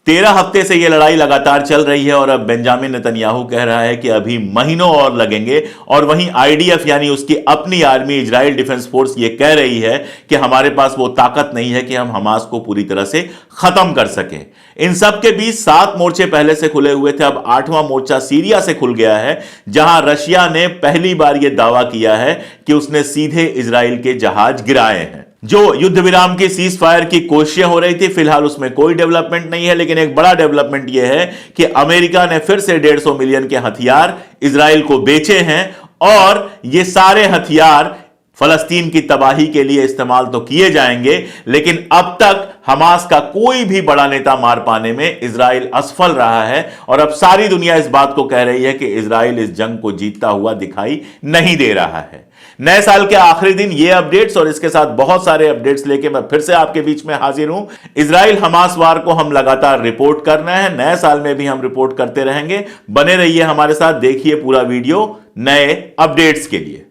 13 हफ्ते से यह लड़ाई लगातार चल रही है और अब बेंजामिन नेतन्याहू कह रहा है कि अभी महीनों और लगेंगे। और वहीं आईडीएफ यानी उसकी अपनी आर्मी इजराइल डिफेंस फोर्स ये कह रही है कि हमारे पास वो ताकत नहीं है कि हम हमास को पूरी तरह से खत्म कर सकें। इन सब के बीच 7 मोर्चे पहले से खुले हुए थे, अब 8वां मोर्चा सीरिया से खुल गया है, जहां रशिया ने पहली बार यह दावा किया है कि उसने सीधे इजराइल के जहाज गिराए हैं। जो युद्ध विराम की सीज फायर की कोशिशें हो रही थी, फिलहाल उसमें कोई डेवलपमेंट नहीं है, लेकिन एक बड़ा डेवलपमेंट यह है कि अमेरिका ने फिर से 150 मिलियन के हथियार इजराइल को बेचे हैं और ये सारे हथियार फलस्तीन की तबाही के लिए इस्तेमाल तो किए जाएंगे, लेकिन अब तक हमास का कोई भी बड़ा नेता मार पाने में इजराइल असफल रहा है। और अब सारी दुनिया इस बात को कह रही है कि इजराइल इस जंग को जीतता हुआ दिखाई नहीं दे रहा है। नए साल के आखिरी दिन ये अपडेट्स और इसके साथ बहुत सारे अपडेट्स लेके मैं फिर से आपके बीच में हाजिर हूं। इजराइल हमास वार को हम लगातार रिपोर्ट कर रहे हैं, नए साल में भी हम रिपोर्ट करते रहेंगे। बने रहिए हमारे साथ, देखिए पूरा वीडियो नए अपडेट्स के लिए।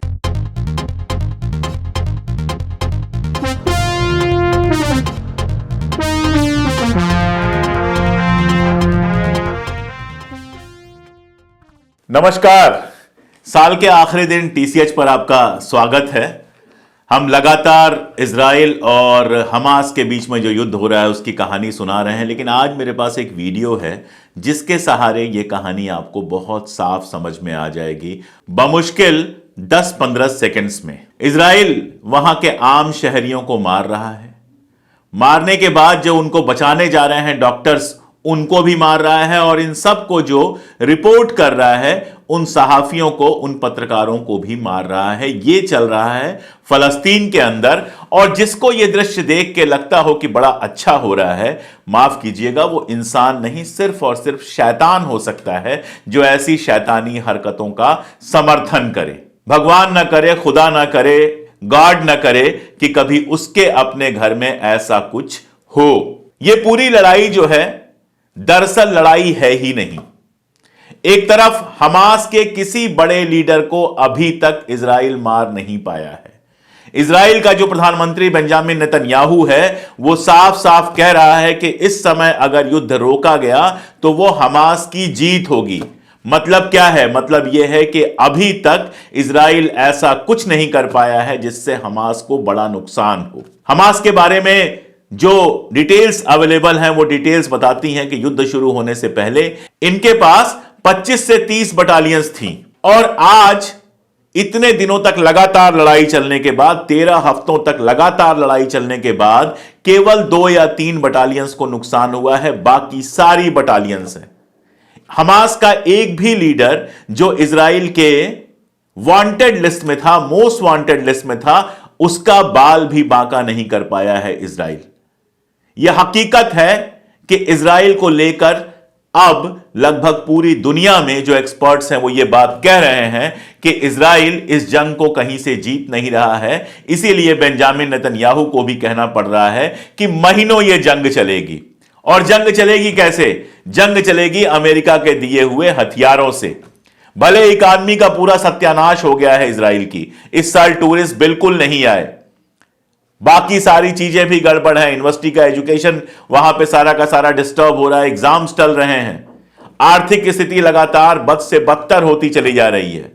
नमस्कार, साल के आखिरी दिन टीसीएच पर आपका स्वागत है। हम लगातार इजराइल और हमास के बीच में जो युद्ध हो रहा है उसकी कहानी सुना रहे हैं, लेकिन आज मेरे पास एक वीडियो है जिसके सहारे ये कहानी आपको बहुत साफ समझ में आ जाएगी, बमुश्किल 10-15 सेकंड्स में। इजराइल वहां के आम शहरियों को मार रहा है, मारने के बाद जो उनको बचाने जा रहे हैं डॉक्टर्स, उनको भी मार रहा है, और इन सबको जो रिपोर्ट कर रहा है उन सहाफियों को, उन पत्रकारों को भी मार रहा है। ये चल रहा है फलस्तीन के अंदर, और जिसको ये दृश्य देख के लगता हो कि बड़ा अच्छा हो रहा है, माफ कीजिएगा, वो इंसान नहीं, सिर्फ और सिर्फ शैतान हो सकता है जो ऐसी शैतानी हरकतों का समर्थन करे। भगवान ना करे, खुदा ना करे, गॉड ना करे कि कभी उसके अपने घर में ऐसा कुछ हो। ये पूरी लड़ाई जो है दरअसल लड़ाई है ही नहीं। एक तरफ हमास के किसी बड़े लीडर को अभी तक इजराइल मार नहीं पाया है। इजराइल का जो प्रधानमंत्री बेंजामिन नेतन्याहू है वो साफ साफ कह रहा है कि इस समय अगर युद्ध रोका गया तो वो हमास की जीत होगी। मतलब क्या है? मतलब यह है कि अभी तक इजराइल ऐसा कुछ नहीं कर पाया है जिससे हमास को बड़ा नुकसान हो। हमास के बारे में जो डिटेल्स अवेलेबल हैं वो डिटेल्स बताती हैं कि युद्ध शुरू होने से पहले इनके पास 25 से 30 बटालियंस थी, और आज इतने दिनों तक लगातार लड़ाई चलने के बाद, 13 हफ्तों तक लगातार लड़ाई चलने के बाद केवल 2 या 3 बटालियंस को नुकसान हुआ है, बाकी सारी बटालियंस हैं। हमास का एक भी लीडर जो इजराइल के वांटेड लिस्ट में था, मोस्ट वांटेड लिस्ट में था, उसका बाल भी बांका नहीं कर पाया है इजराइल। यह हकीकत है कि इजराइल को लेकर अब लगभग पूरी दुनिया में जो एक्सपर्ट्स हैं वो ये बात कह रहे हैं कि इजराइल इस जंग को कहीं से जीत नहीं रहा है। इसीलिए बेंजामिन नेतन्याहू को भी कहना पड़ रहा है कि महीनों ये जंग चलेगी। और जंग चलेगी कैसे? जंग चलेगी अमेरिका के दिए हुए हथियारों से। भले इकॉनमी का पूरा सत्यानाश हो गया है इजराइल की, इस साल टूरिस्ट बिल्कुल नहीं आए, बाकी सारी चीजें भी गड़बड़ है, यूनिवर्सिटी का एजुकेशन वहां पे सारा का सारा डिस्टर्ब हो रहा है, एग्जाम्स टल रहे हैं, आर्थिक स्थिति लगातार बद से बदतर होती चली जा रही है।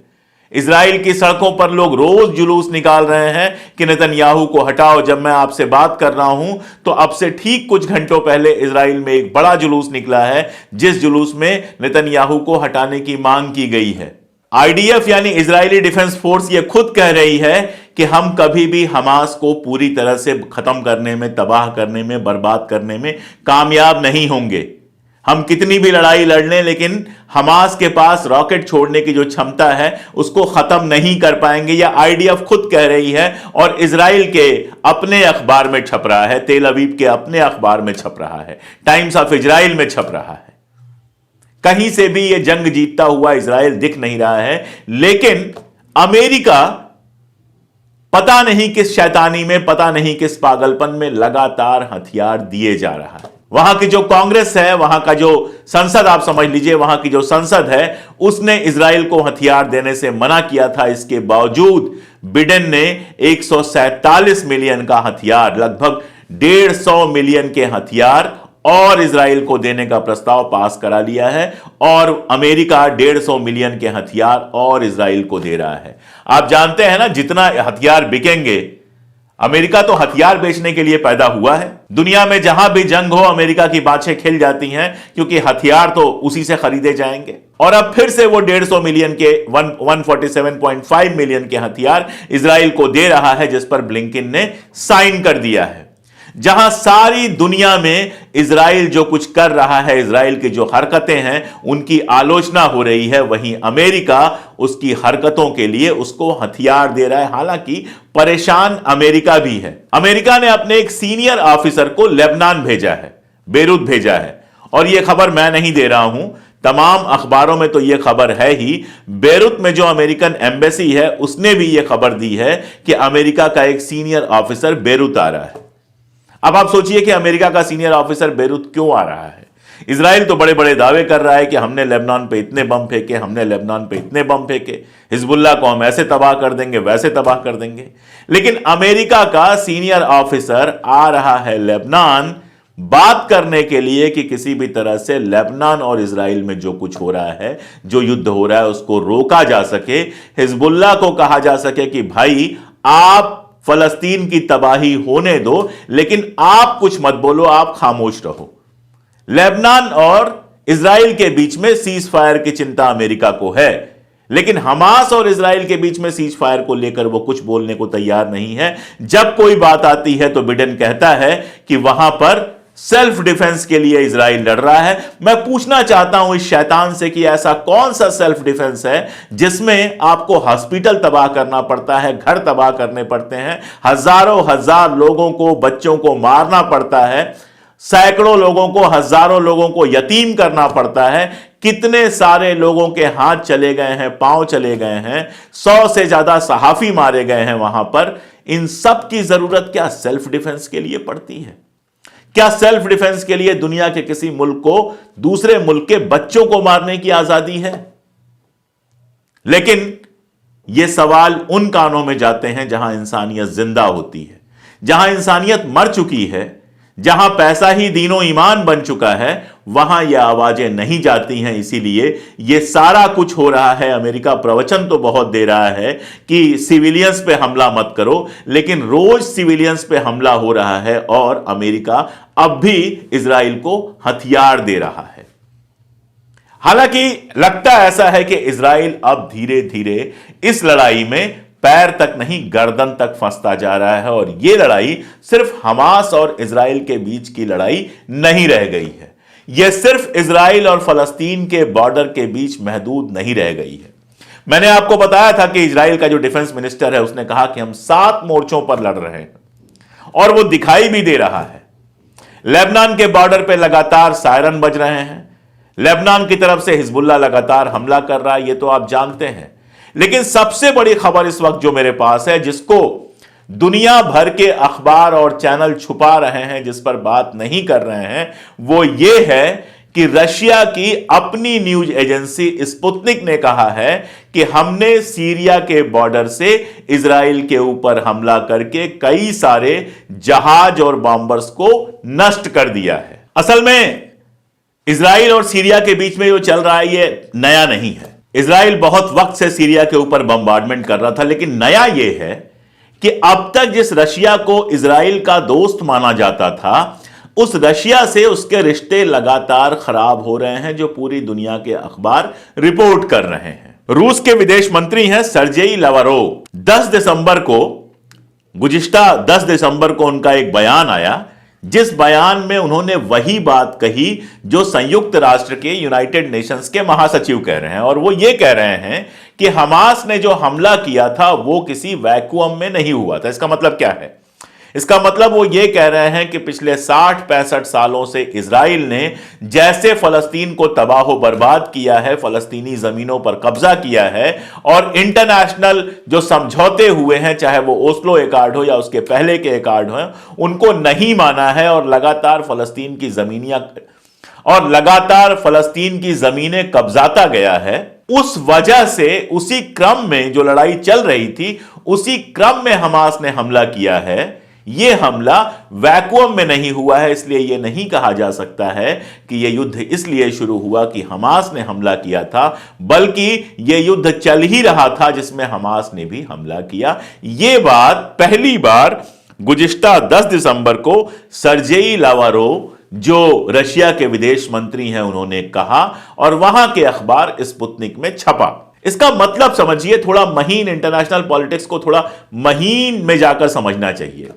इजराइल की सड़कों पर लोग रोज जुलूस निकाल रहे हैं कि नेतन्याहू को हटाओ। जब मैं आपसे बात कर रहा हूं तो अब से ठीक कुछ घंटों पहले इजराइल में एक बड़ा जुलूस निकला है, जिस जुलूस में नेतन्याहू को हटाने की मांग की गई है। आईडीएफ यानी इजरायली डिफेंस फोर्स ये खुद कह रही है कि हम कभी भी हमास को पूरी तरह से खत्म करने में, तबाह करने में, बर्बाद करने में कामयाब नहीं होंगे। हम कितनी भी लड़ाई लड़ लें, लेकिन हमास के पास रॉकेट छोड़ने की जो क्षमता है उसको खत्म नहीं कर पाएंगे। यह आईडीएफ खुद कह रही है और इजराइल के अपने अखबार में छप रहा है, तेल अवीव के अपने अखबार में छप रहा है, टाइम्स ऑफ इजराइल में छप रहा है। कहीं से भी यह जंग जीतता हुआ इजराइल दिख नहीं रहा है, लेकिन अमेरिका पता नहीं किस शैतानी में, पता नहीं किस पागलपन में लगातार हथियार दिए जा रहा है। वहां की जो कांग्रेस है, वहां का जो संसद, आप समझ लीजिए वहां की जो संसद है, उसने इजराइल को हथियार देने से मना किया था। इसके बावजूद बिडेन ने 147 मिलियन का हथियार, लगभग 150 मिलियन के हथियार और इजराइल को देने का प्रस्ताव पास करा लिया है और अमेरिका 150 मिलियन के हथियार और इजराइल को दे रहा है। आप जानते हैं ना, जितना हथियार बिकेंगे, अमेरिका तो हथियार बेचने के लिए पैदा हुआ है। दुनिया में जहां भी जंग हो अमेरिका की बाछें खिल जाती हैं, क्योंकि हथियार तो उसी से खरीदे जाएंगे। और अब फिर से वो 150 मिलियन के 147.5 मिलियन के हथियार इजराइल को दे रहा है, जिस पर ब्लिंकन ने साइन कर दिया है। जहां सारी दुनिया में इजराइल जो कुछ कर रहा है, इजराइल की जो हरकतें हैं उनकी आलोचना हो रही है, वहीं अमेरिका उसकी हरकतों के लिए उसको हथियार दे रहा है। हालांकि परेशान अमेरिका भी है। अमेरिका ने अपने एक सीनियर ऑफिसर को लेबनान भेजा है, बेरूत भेजा है, और यह खबर मैं नहीं दे रहा हूं, तमाम अखबारों में तो यह खबर है ही। बेरूत में जो अमेरिकन एम्बेसी है उसने भी यह खबर दी है कि अमेरिका का एक सीनियर ऑफिसर बेरूत आ रहा है। अब आप सोचिए कि अमेरिका का सीनियर ऑफिसर बेरूत क्यों आ रहा है। इजराइल तो बड़े बड़े दावे कर रहा है कि हमने लेबनान पे इतने बम फेंके, हमने लेबनान पे इतने बम फेंके, हिजबुल्लाह को हम ऐसे तबाह कर देंगे, वैसे तबाह कर देंगे। लेकिन अमेरिका का सीनियर ऑफिसर आ रहा है लेबनान बात करने के लिए कि किसी भी तरह से लेबनान और इजराइल में जो कुछ हो रहा है, जो युद्ध हो रहा है, उसको रोका जा सके। हिजबुल्लाह को कहा जा सके कि भाई आप फलस्तीन की तबाही होने दो, लेकिन आप कुछ मत बोलो, आप खामोश रहो। लेबनान और इजराइल के बीच में सीज फायर की चिंता अमेरिका को है, लेकिन हमास और इजराइल के बीच में सीज फायर को लेकर वो कुछ बोलने को तैयार नहीं है। जब कोई बात आती है तो बिडेन कहता है कि वहां पर सेल्फ डिफेंस के लिए इजराइल लड़ रहा है। मैं पूछना चाहता हूं इस शैतान से कि ऐसा कौन सा सेल्फ डिफेंस है जिसमें आपको हॉस्पिटल तबाह करना पड़ता है, घर तबाह करने पड़ते हैं, हजारों हजार लोगों को, बच्चों को मारना पड़ता है, सैकड़ों लोगों को, हजारों लोगों को यतीम करना पड़ता है, कितने सारे लोगों के हाथ चले गए हैं, पांव चले गए हैं, 100 से ज्यादा सहाफी मारे गए हैं वहां पर। इन सब की जरूरत क्या सेल्फ डिफेंस के लिए पड़ती है? क्या सेल्फ डिफेंस के लिए दुनिया के किसी मुल्क को दूसरे मुल्क के बच्चों को मारने की आजादी है? लेकिन यह सवाल उन कानों में जाते हैं जहां इंसानियत जिंदा होती है, जहां इंसानियत मर चुकी है, जहां पैसा ही दीनो ईमान बन चुका है, वहां यह आवाजें नहीं जाती हैं। इसीलिए यह सारा कुछ हो रहा है। अमेरिका प्रवचन तो बहुत दे रहा है कि सिविलियंस पे हमला मत करो, लेकिन रोज सिविलियंस पे हमला हो रहा है और अमेरिका अब भी इजराइल को हथियार दे रहा है। हालांकि लगता ऐसा है कि इजराइल अब धीरे धीरे इस लड़ाई में पैर तक नहीं, गर्दन तक फंसता जा रहा है, और यह लड़ाई सिर्फ हमास और इजराइल के बीच की लड़ाई नहीं रह गई है। यह सिर्फ इजराइल और फलस्तीन के बॉर्डर के बीच महदूद नहीं रह गई है। मैंने आपको बताया था कि इजराइल का जो डिफेंस मिनिस्टर है उसने कहा कि हम 7 मोर्चों पर लड़ रहे हैं, और वो दिखाई भी दे रहा है। लेबनान के बॉर्डर पर लगातार सायरन बज रहे हैं, लेबनान की तरफ से हिजबुल्लाह लगातार हमला कर रहा है, ये तो आप जानते हैं। लेकिन सबसे बड़ी खबर इस वक्त जो मेरे पास है, जिसको दुनिया भर के अखबार और चैनल छुपा रहे हैं, जिस पर बात नहीं कर रहे हैं, वो ये है कि रशिया की अपनी न्यूज एजेंसी स्पुतनिक ने कहा है कि हमने सीरिया के बॉर्डर से इजराइल के ऊपर हमला करके कई सारे जहाज और बॉम्बर्स को नष्ट कर दिया है। असल में इजराइल और सीरिया के बीच में जो चल रहा है ये नया नहीं है। इजराइल बहुत वक्त से सीरिया के ऊपर बम्बार्डमेंट कर रहा था, लेकिन नया यह है कि अब तक जिस रशिया को इजराइल का दोस्त माना जाता था, उस रशिया से उसके रिश्ते लगातार खराब हो रहे हैं, जो पूरी दुनिया के अखबार रिपोर्ट कर रहे हैं। रूस के विदेश मंत्री हैं सर्जेई लावरोव। 10 दिसंबर को, गुज़िश्ता 10 दिसंबर को उनका एक बयान आया, जिस बयान में उन्होंने वही बात कही जो संयुक्त राष्ट्र के, यूनाइटेड नेशंस के महासचिव कह रहे हैं। और वो ये कह रहे हैं कि हमास ने जो हमला किया था वो किसी वैक्यूम में नहीं हुआ था। इसका मतलब क्या है? इसका मतलब वो ये कह रहे हैं कि पिछले 60-65 सालों से इजराइल ने जैसे फलस्तीन को तबाह बर्बाद किया है, फलस्तीनी जमीनों पर कब्जा किया है, और इंटरनेशनल जो समझौते हुए हैं, चाहे वो ओस्लो एकॉर्ड हो या उसके पहले के एकॉर्ड हो, उनको नहीं माना है, और लगातार फलस्तीन की जमीनें कब्जाता गया है। उस वजह से उसी क्रम में जो लड़ाई चल रही थी, उसी क्रम में हमास ने हमला किया है। यह हमला वैक्यूम में नहीं हुआ है, इसलिए यह नहीं कहा जा सकता है कि यह युद्ध इसलिए शुरू हुआ कि हमास ने हमला किया था, बल्कि यह युद्ध चल ही रहा था जिसमें हमास ने भी हमला किया। यह बात पहली बार गुज़िश्ता 10 दिसंबर को सर्जेई लावारोव, जो रशिया के विदेश मंत्री हैं, उन्होंने कहा और वहां के अखबार स्पुतनिक में छपा। इसका मतलब समझिए, थोड़ा महीन इंटरनेशनल पॉलिटिक्स को थोड़ा महीन में जाकर समझना चाहिए।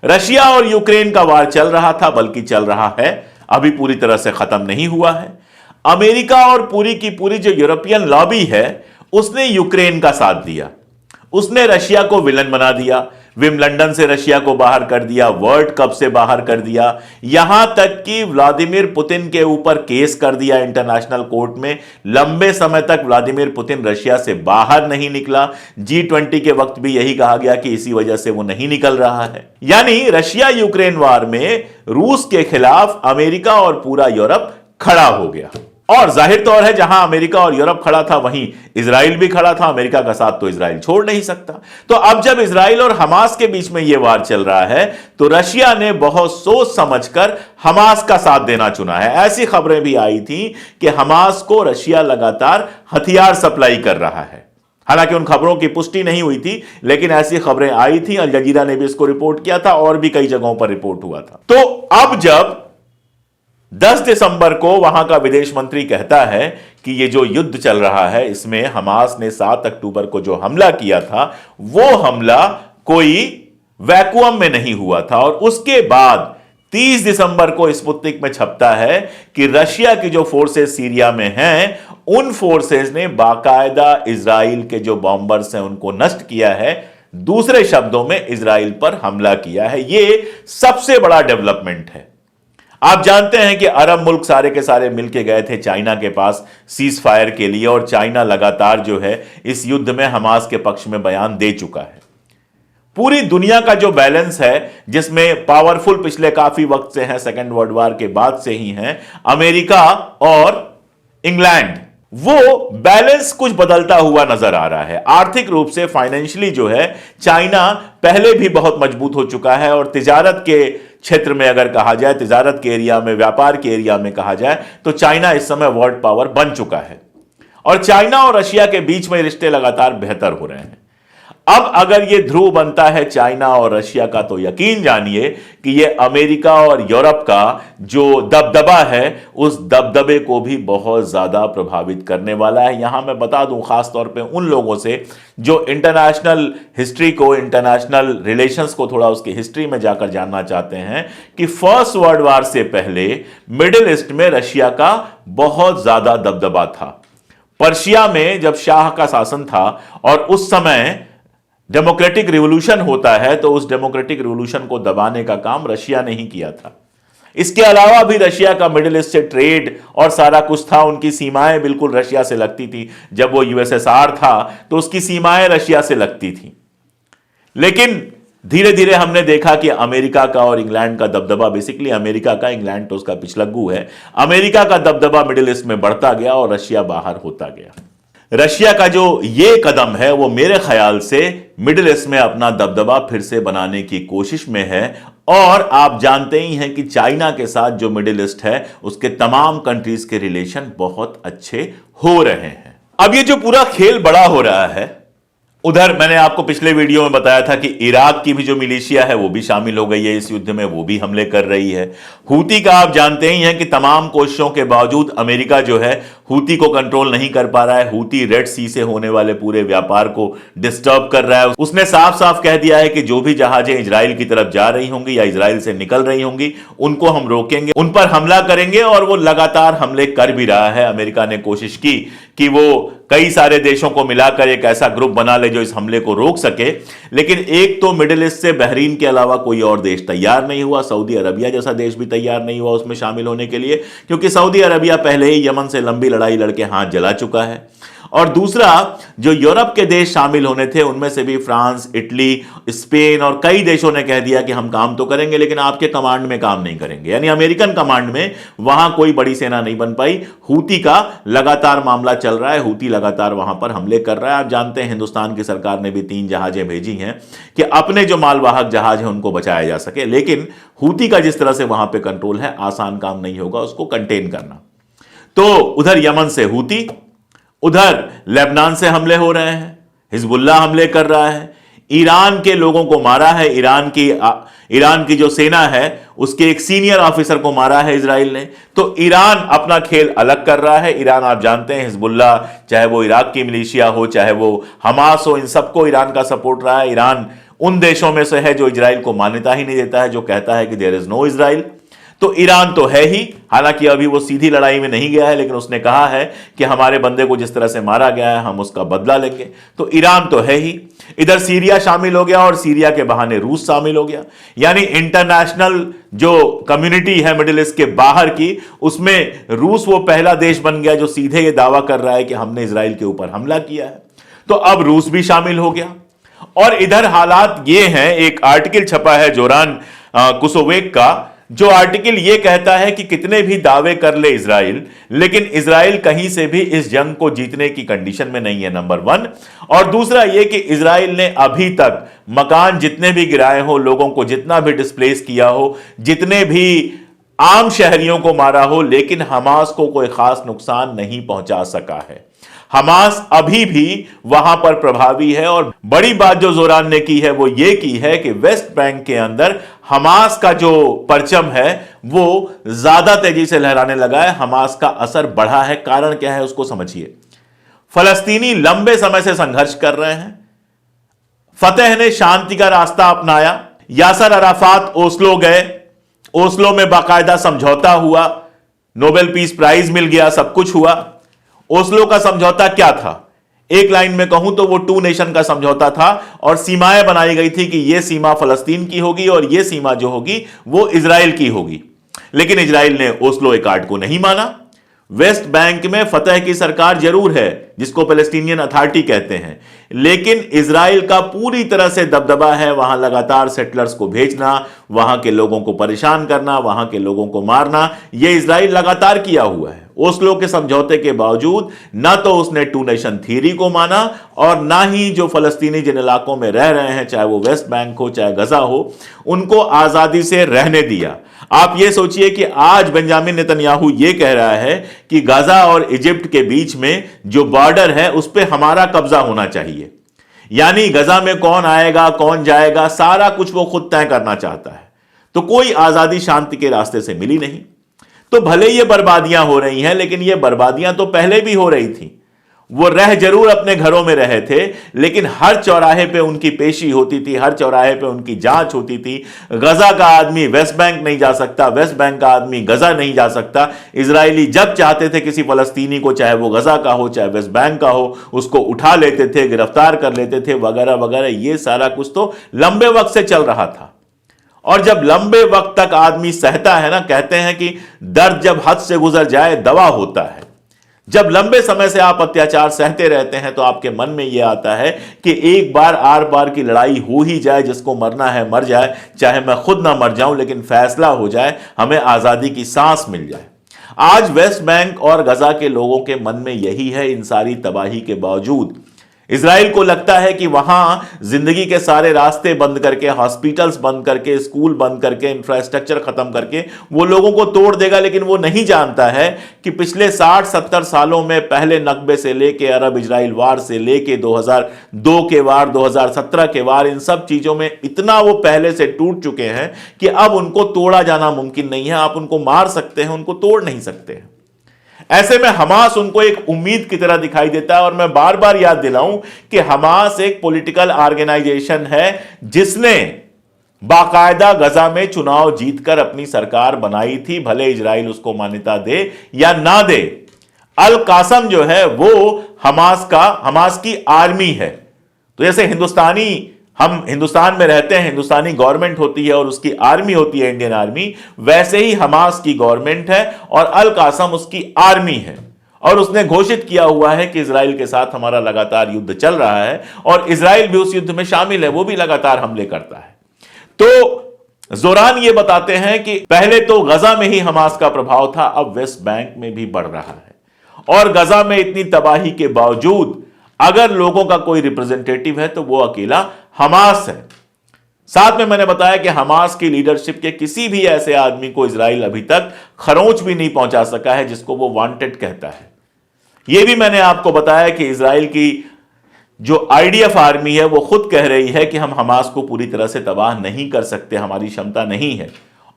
रशिया और यूक्रेन का वार चल रहा था, बल्कि चल रहा है, अभी पूरी तरह से खत्म नहीं हुआ है। अमेरिका और पूरी की पूरी जो यूरोपियन लॉबी है, उसने यूक्रेन का साथ दिया, उसने रशिया को विलन बना दिया, विम्बलडन से रशिया को बाहर कर दिया, वर्ल्ड कप से बाहर कर दिया, यहां तक कि व्लादिमीर पुतिन के ऊपर केस कर दिया इंटरनेशनल कोर्ट में। लंबे समय तक व्लादिमीर पुतिन रशिया से बाहर नहीं निकला। G20 के वक्त भी यही कहा गया कि इसी वजह से वो नहीं निकल रहा है। यानी रशिया यूक्रेन वार में रूस के खिलाफ अमेरिका और पूरा यूरोप खड़ा हो गया। और जाहिर तौर है, जहां अमेरिका और यूरोप खड़ा था, वहीं इजराइल भी खड़ा था। अमेरिका का साथ तो इजराइल छोड़ नहीं सकता। तो अब जब इजराइल और हमास के बीच में यह वार चल रहा है, तो रशिया ने बहुत सोच समझकर हमास का साथ देना चुना है। ऐसी खबरें भी आई थी कि हमास को रशिया लगातार हथियार सप्लाई कर रहा है। हालांकि उन खबरों की पुष्टि नहीं हुई थी, लेकिन ऐसी खबरें आई थी। अल जजीरा ने भी इसको रिपोर्ट किया था और भी कई जगहों पर रिपोर्ट हुआ था। तो अब जब 10 दिसंबर को वहां का विदेश मंत्री कहता है कि यह जो युद्ध चल रहा है, इसमें हमास ने 7 अक्टूबर को जो हमला किया था, वो हमला कोई वैक्यूम में नहीं हुआ था। और उसके बाद 30 दिसंबर को स्पुतनिक में छपता है कि रशिया की जो फोर्सेस सीरिया में हैं, उन फोर्सेस ने बाकायदा इजराइल के जो बॉम्बर्स हैं उनको नष्ट किया है। दूसरे शब्दों में, इजराइल पर हमला किया है। यह सबसे बड़ा डेवलपमेंट है। आप जानते हैं कि अरब मुल्क सारे के सारे मिलके गए थे चाइना के पास सीज फायर के लिए, और चाइना लगातार जो है इस युद्ध में हमास के पक्ष में बयान दे चुका है। पूरी दुनिया का जो बैलेंस है, जिसमें पावरफुल पिछले काफी वक्त से हैं, सेकेंड वर्ल्ड वॉर के बाद से ही हैं, अमेरिका और इंग्लैंड, वो बैलेंस कुछ बदलता हुआ नजर आ रहा है। आर्थिक रूप से, फाइनेंशियली जो है, चाइना पहले भी बहुत मजबूत हो चुका है। और तिजारत के क्षेत्र में अगर कहा जाए, तिजारत के एरिया में, व्यापार के एरिया में कहा जाए, तो चाइना इस समय वर्ल्ड पावर बन चुका है। और चाइना और रशिया के बीच में रिश्ते लगातार बेहतर हो रहे हैं। अब अगर यह ध्रुव बनता है चाइना और रशिया का, तो यकीन जानिए कि यह अमेरिका और यूरोप का जो दबदबा है, उस दबदबे को भी बहुत ज्यादा प्रभावित करने वाला है। यहां मैं बता दूं, खासतौर पे उन लोगों से जो इंटरनेशनल हिस्ट्री को, इंटरनेशनल रिलेशंस को थोड़ा उसकी हिस्ट्री में जाकर जानना चाहते हैं, कि फर्स्ट वर्ल्ड वॉर से पहले मिडिल ईस्ट में रशिया का बहुत ज्यादा दबदबा था। पर्शिया में जब शाह का शासन था और उस समय डेमोक्रेटिक रिवॉल्यूशन होता है, तो उस डेमोक्रेटिक रिवॉल्यूशन को दबाने का काम रशिया ने ही किया था। इसके अलावा भी रशिया का मिडिल ईस्ट से ट्रेड और सारा कुछ था। उनकी सीमाएं बिल्कुल रशिया से लगती थी। जब वो यूएसएसआर था तो उसकी सीमाएं रशिया से लगती थी। लेकिन धीरे धीरे हमने देखा कि अमेरिका का और इंग्लैंड का दबदबा, बेसिकली अमेरिका का, इंग्लैंड तो उसका पिछलग्गू है, अमेरिका का दबदबा मिडिल ईस्ट में बढ़ता गया और रशिया बाहर होता गया। रशिया का जो ये कदम है, वो मेरे ख्याल से मिडिल ईस्ट में अपना दबदबा फिर से बनाने की कोशिश में है। और आप जानते ही हैं कि चाइना के साथ जो मिडिल ईस्ट है, उसके तमाम कंट्रीज के रिलेशन बहुत अच्छे हो रहे हैं। अब ये जो पूरा खेल बड़ा हो रहा है, उधर मैंने आपको पिछले वीडियो में बताया था कि इराक की भी जो मिलिशिया है, वो भी शामिल हो गई है इस युद्ध में, वो भी हमले कर रही है। हूती का आप जानते ही हैं कि तमाम कोशिशों के बावजूद अमेरिका जो है हूती को कंट्रोल नहीं कर पा रहा है। हूती रेड सी से होने वाले पूरे व्यापार को डिस्टर्ब कर रहा है। उसने साफ साफ कह दिया है कि जो भी जहाजें इजराइल की तरफ जा रही होंगी या इजराइल से निकल रही होंगी, उनको हम रोकेंगे, उन पर हमला करेंगे। और वो लगातार हमले कर भी रहा है। अमेरिका ने कोशिश की कि वो कई सारे देशों को मिलाकर एक ऐसा ग्रुप बना ले जो इस हमले को रोक सके, लेकिन एक तो मिडिल ईस्ट से बहरीन के अलावा कोई और देश तैयार नहीं हुआ। सऊदी अरबिया जैसा देश भी तैयार नहीं हुआ उसमें शामिल होने के लिए, क्योंकि सऊदी अरबिया पहले ही यमन से लंबी लड़ाई लड़के हाथ जला चुका है। और दूसरा, जो यूरोप के देश शामिल होने थे उनमें से भी फ्रांस, इटली, स्पेन और कई देशों ने कह दिया कि हम काम तो करेंगे लेकिन आपके कमांड में काम नहीं करेंगे। यानी अमेरिकन कमांड में वहां कोई बड़ी सेना नहीं बन पाई। हूती का लगातार मामला चल रहा है, हूती लगातार वहां पर हमले कर रहा है। आप जानते हैं हिंदुस्तान की सरकार ने भी 3 जहाजें भेजी हैं कि अपने जो मालवाहक जहाज हैं उनको बचाया जा सके, लेकिन हूती का जिस तरह से वहां पर कंट्रोल है, आसान काम नहीं होगा उसको कंटेन करना। तो उधर यमन से हूती, उधर लेबनान से हमले हो रहे हैं, हिजबुल्लाह हमले कर रहा है, ईरान के लोगों को मारा है, ईरान की जो सेना है उसके एक सीनियर ऑफिसर को मारा है इजराइल ने। तो ईरान अपना खेल अलग कर रहा है। ईरान, आप जानते हैं, हिजबुल्लाह, चाहे वो इराक की मिलिशिया हो, चाहे वो हमास हो, इन सबको ईरान का सपोर्ट रहा है। ईरान उन देशों में से है जो इजराइल को मान्यता ही नहीं देता है, जो कहता है कि देयर इज नो इजराइल। तो ईरान तो है ही, हालांकि अभी वो सीधी लड़ाई में नहीं गया है, लेकिन उसने कहा है कि हमारे बंदे को जिस तरह से मारा गया है हम उसका बदला लेंगे। तो ईरान तो है ही। इधर सीरिया शामिल हो गया और सीरिया के बहाने रूस शामिल हो गया। यानी इंटरनेशनल जो कम्युनिटी है मिडिल ईस्ट के बाहर की, उसमें रूस वो पहला देश बन गया जो सीधे ये दावा कर रहा है कि हमने इजराइल के ऊपर हमला किया है। तो अब रूस भी शामिल हो गया। और इधर हालात ये हैं, एक आर्टिकल छपा है जोरान कुसोवेक का, जो आर्टिकल यह कहता है कि कितने भी दावे कर ले इजराइल, लेकिन इजराइल कहीं से भी इस जंग को जीतने की कंडीशन में नहीं है, नंबर 1। और दूसरा यह कि इजराइल ने अभी तक मकान जितने भी गिराए हो, लोगों को जितना भी डिस्प्लेस किया हो, जितने भी आम शहरियों को मारा हो, लेकिन हमास को कोई खास नुकसान नहीं पहुंचा सका है। हमास अभी भी वहां पर प्रभावी है। और बड़ी बात जो जोरान ने की है वो ये की है कि वेस्ट बैंक के अंदर हमास का जो परचम है वो ज्यादा तेजी से लहराने लगा है, हमास का असर बढ़ा है। कारण क्या है उसको समझिए। फलस्तीनी लंबे समय से संघर्ष कर रहे हैं, फतेह ने शांति का रास्ता अपनाया, यासर अराफात ओस्लो गए, ओस्लो में बाकायदा समझौता हुआ, नोबेल पीस प्राइज मिल गया, सब कुछ हुआ। ओस्लो का समझौता क्या था? एक लाइन में कहूं तो वो 2 नेशन का समझौता था और सीमाएं बनाई गई थी कि यह सीमा फलस्तीन की होगी और यह सीमा जो होगी वो इजराइल की होगी। लेकिन इजराइल ने ओस्लो एक्कार्ड को नहीं माना। वेस्ट बैंक में फतेह की सरकार जरूर है, जिसको पैलेस्टीनियन अथॉरिटी कहते हैं, लेकिन इजराइल का पूरी तरह से दबदबा है वहां लगातार सेटलर्स को भेजना, वहां के लोगों को परेशान करना, वहां के लोगों को मारना, यह इजराइल लगातार किया हुआ है। ओस्लो के समझौते के बावजूद ना तो उसने 2 नेशन थ्योरी को माना और ना ही जो फलस्तीनी जिन इलाकों में रह रहे हैं, चाहे वो वेस्ट बैंक हो चाहे गजा हो, उनको आजादी से रहने दिया। आप ये सोचिए कि आज बेंजामिन नेतन्याहू ये कह रहा है कि गाजा और इजिप्ट के बीच में जो बॉर्डर है उस पर हमारा कब्जा होना चाहिए। यानी गजा में कौन आएगा कौन जाएगा सारा कुछ वो खुद तय करना चाहता है। तो कोई आजादी शांति के रास्ते से मिली नहीं। तो भले ये बर्बादियां हो रही हैं, लेकिन ये बर्बादियां तो पहले भी हो रही थी। वो रह जरूर अपने घरों में रहे थे, लेकिन हर चौराहे पे उनकी पेशी होती थी, हर चौराहे पे उनकी जांच होती थी। गजा का आदमी वेस्ट बैंक नहीं जा सकता, वेस्ट बैंक का आदमी गजा नहीं जा सकता। इजरायली जब चाहते थे किसी फलस्तीनी को, चाहे वो गजा का हो चाहे वेस्ट बैंक का हो, उसको उठा लेते थे, गिरफ्तार कर लेते थे, वगैरह वगैरह। ये सारा कुछ तो लंबे वक्त से चल रहा था। और जब लंबे वक्त तक आदमी सहता है ना, कहते हैं कि दर्द जब हद से गुजर जाए दवा होता है। जब लंबे समय से आप अत्याचार सहते रहते हैं तो आपके मन में यह आता है कि एक बार आर पार की लड़ाई हो ही जाए, जिसको मरना है मर जाए, चाहे मैं खुद ना मर जाऊं, लेकिन फैसला हो जाए, हमें आजादी की सांस मिल जाए। आज वेस्ट बैंक और गजा के लोगों के मन में यही है। इन सारी तबाही के बावजूद इजराइल को लगता है कि वहां जिंदगी के सारे रास्ते बंद करके, हॉस्पिटल्स बंद करके, स्कूल बंद करके, इंफ्रास्ट्रक्चर खत्म करके वो लोगों को तोड़ देगा। लेकिन वो नहीं जानता है कि पिछले 60-70 सालों में, पहले नक्बे से लेके अरब इजराइल वार से लेके 2002 के वार, 2017 के वार, इन सब चीजों में इतना वो पहले से टूट चुके हैं कि अब उनको तोड़ा जाना मुमकिन नहीं है। आप उनको मार सकते हैं, उनको तोड़ नहीं सकते हैं। ऐसे में हमास उनको एक उम्मीद की तरह दिखाई देता है। और मैं बार बार याद दिलाऊं कि हमास एक पॉलिटिकल ऑर्गेनाइजेशन है जिसने बाकायदा गजा में चुनाव जीतकर अपनी सरकार बनाई थी, भले इजराइल उसको मान्यता दे या ना दे। अल कासम जो है वो हमास की आर्मी है। तो जैसे हम हिंदुस्तान में रहते हैं, हिंदुस्तानी गवर्नमेंट होती है और उसकी आर्मी होती है इंडियन आर्मी, वैसे ही हमास की गवर्नमेंट है और अल कासम उसकी आर्मी है। और उसने घोषित किया हुआ है कि इजराइल के साथ हमारा लगातार युद्ध चल रहा है और इजराइल भी उस युद्ध में शामिल है, वो भी लगातार हमले करता है। तो जोरान ये बताते हैं कि पहले तो गजा में ही हमास का प्रभाव था, अब वेस्ट बैंक में भी बढ़ रहा है और गजा में इतनी तबाही के बावजूद अगर लोगों का कोई रिप्रेजेंटेटिव है तो वो अकेला हमास है। साथ में मैंने बताया कि हमास की लीडरशिप के किसी भी ऐसे आदमी को इजराइल अभी तक खरोंच भी नहीं पहुंचा सका है जिसको वो वांटेड कहता है। यह भी मैंने आपको बताया कि इजराइल की जो आईडीएफ आर्मी है वो खुद कह रही है कि हम हमास को पूरी तरह से तबाह नहीं कर सकते, हमारी क्षमता नहीं है।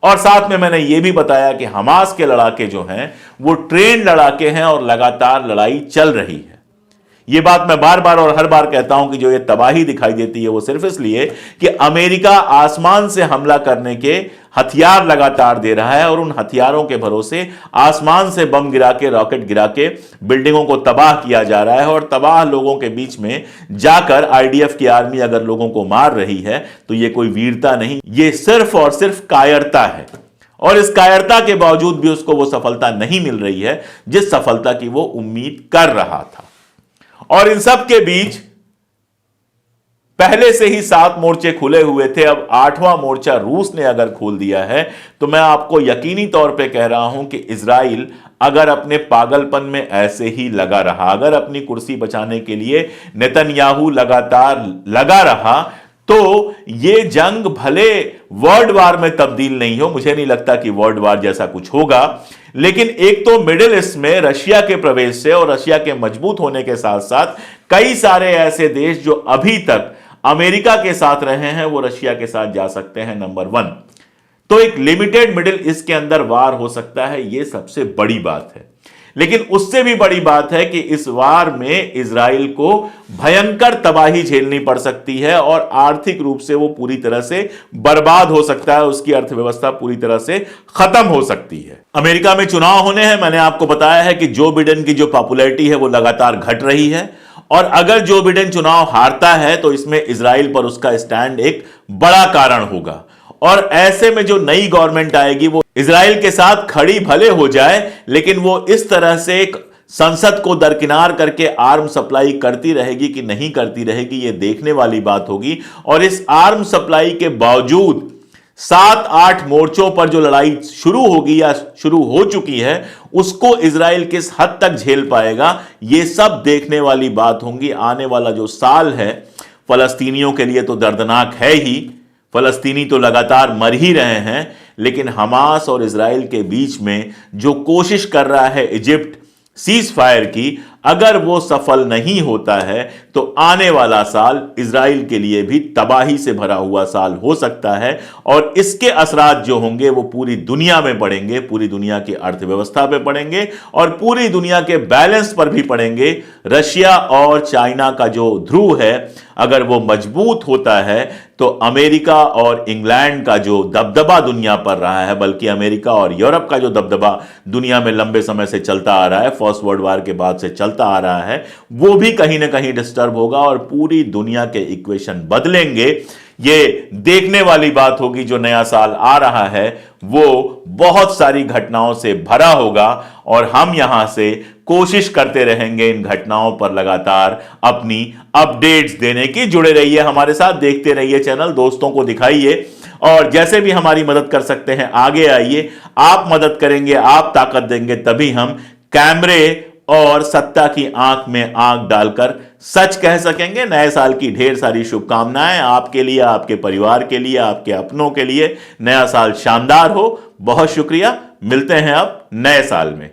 और साथ में मैंने यह भी बताया कि हमास के लड़ाके जो हैं वो ट्रेन लड़ाके हैं और लगातार लड़ाई चल रही है। यह बात मैं बार बार और हर बार कहता हूं कि जो ये तबाही दिखाई देती है वो सिर्फ इसलिए कि अमेरिका आसमान से हमला करने के हथियार लगातार दे रहा है और उन हथियारों के भरोसे आसमान से बम गिरा के, रॉकेट गिरा के बिल्डिंगों को तबाह किया जा रहा है और तबाह लोगों के बीच में जाकर आईडीएफ की आर्मी अगर लोगों को मार रही है तो यह कोई वीरता नहीं, यह सिर्फ और सिर्फ कायरता है। और इस कायरता के बावजूद भी उसको वो सफलता नहीं मिल रही है जिस सफलता की वो उम्मीद कर रहा था। और इन सब के बीच पहले से ही 7 मोर्चे खुले हुए थे, अब 8वां मोर्चा रूस ने अगर खोल दिया है तो मैं आपको यकीनी तौर पे कह रहा हूं कि इजराइल अगर अपने पागलपन में ऐसे ही लगा रहा, अगर अपनी कुर्सी बचाने के लिए नेतन्याहू लगातार लगा रहा, तो ये जंग भले वर्ल्ड वार में तब्दील नहीं हो, मुझे नहीं लगता कि वर्ल्ड वार जैसा कुछ होगा, लेकिन एक तो मिडिल ईस्ट में रशिया के प्रवेश से और रशिया के मजबूत होने के साथ साथ कई सारे ऐसे देश जो अभी तक अमेरिका के साथ रहे हैं वो रशिया के साथ जा सकते हैं, नंबर 1। तो एक लिमिटेड मिडिल ईस्ट के अंदर वार हो सकता है, यह सबसे बड़ी बात है। लेकिन उससे भी बड़ी बात है कि इस वार में इजराइल को भयंकर तबाही झेलनी पड़ सकती है और आर्थिक रूप से वो पूरी तरह से बर्बाद हो सकता है, उसकी अर्थव्यवस्था पूरी तरह से खत्म हो सकती है। अमेरिका में चुनाव होने हैं, मैंने आपको बताया है कि जो बिडेन की जो पॉपुलैरिटी है वो लगातार घट रही है और अगर जो बिडेन चुनाव हारता है तो इसमें इजराइल पर उसका स्टैंड एक बड़ा कारण होगा। और ऐसे में जो नई गवर्नमेंट आएगी वो इजराइल के साथ खड़ी भले हो जाए, लेकिन वो इस तरह से एक संसद को दरकिनार करके आर्म सप्लाई करती रहेगी कि नहीं करती रहेगी, ये देखने वाली बात होगी। और इस आर्म सप्लाई के बावजूद 7-8 मोर्चों पर जो लड़ाई शुरू होगी या शुरू हो चुकी है उसको इजराइल किस हद तक झेल पाएगा, ये सब देखने वाली बात होगी। आने वाला जो साल है फलस्तीनियों के लिए तो दर्दनाक है ही, फलस्तीनी तो लगातार मर ही रहे हैं, लेकिन हमास और इजराइल के बीच में जो कोशिश कर रहा है इजिप्ट सीज फायर की, अगर वो सफल नहीं होता है तो आने वाला साल इजराइल के लिए भी तबाही से भरा हुआ साल हो सकता है और इसके असरात जो होंगे वो पूरी दुनिया में पड़ेंगे, पूरी दुनिया की अर्थव्यवस्था पे पड़ेंगे और पूरी दुनिया के बैलेंस पर भी पड़ेंगे। रशिया और चाइना का जो ध्रुव है अगर वो मजबूत होता है तो अमेरिका और इंग्लैंड का जो दबदबा दुनिया पर रहा है, बल्कि अमेरिका और यूरोप का जो दबदबा दुनिया में लंबे समय से चलता आ रहा है, फर्स्ट वर्ल्ड वार के बाद से चलता आ रहा है, वो भी कहीं ना कहीं डिस्टर्ब होगा और पूरी दुनिया के इक्वेशन बदलेंगे। ये देखने वाली बात होगी। जो नया साल आ रहा है वो बहुत सारी घटनाओं से भरा होगा और हम यहां से कोशिश करते रहेंगे इन घटनाओं पर लगातार अपनी अपडेट्स देने की। जुड़े रहिए हमारे साथ, देखते रहिए चैनल, दोस्तों को दिखाइए और जैसे भी हमारी मदद कर सकते हैं आगे आइए। आप मदद करेंगे, आप ताकत देंगे, तभी हम कैमरे और सत्ता की आंख में आंख डालकर सच कह सकेंगे। नए साल की ढेर सारी शुभकामनाएं आपके लिए, आपके परिवार के लिए, आपके अपनों के लिए। नया साल शानदार हो। बहुत शुक्रिया, मिलते हैं अब नए साल में।